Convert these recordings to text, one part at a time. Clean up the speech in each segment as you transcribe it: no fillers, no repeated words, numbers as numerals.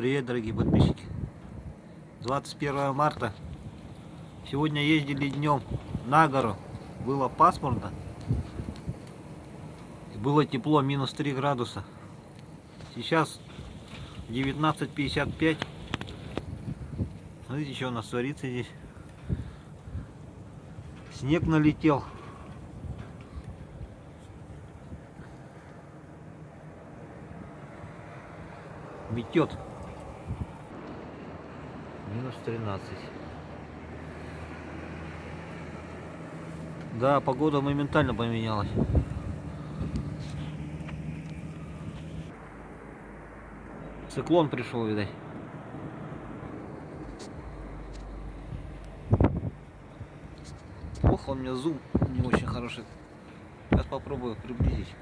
Привет, дорогие подписчики. 21 марта. Сегодня ездили днем на гору. Было пасмурно. И было тепло, минус 3 градуса. Сейчас 19:55. Смотрите, что у нас творится здесь. Снег налетел. Метет. Минус 13. Да, погода моментально поменялась. Циклон пришел, видать. Плохо, у меня зум не очень хороший. Сейчас попробую приблизить.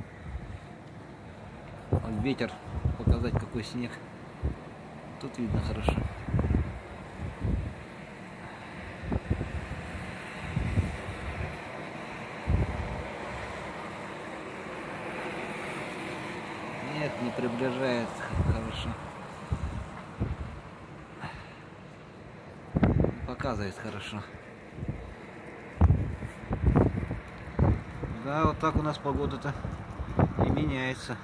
Вот ветер, показать какой снег. Тут видно хорошо. Нет, не приближается хорошо. Показывает хорошо. Да, вот так у нас погода-то и меняется.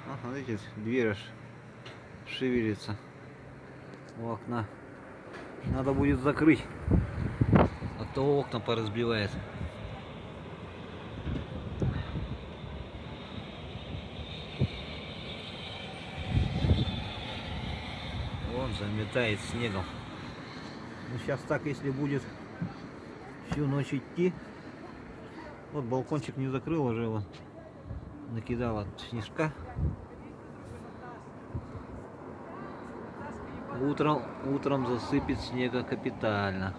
Вот, смотрите, дверь аж шевелится у окна. Надо будет закрыть, а то окна поразбивает. Вон заметает снегом. Ну, сейчас так, если будет всю ночь идти. Вот балкончик не закрыл, уже его накидала снежка. Утром засыпет снега капитально.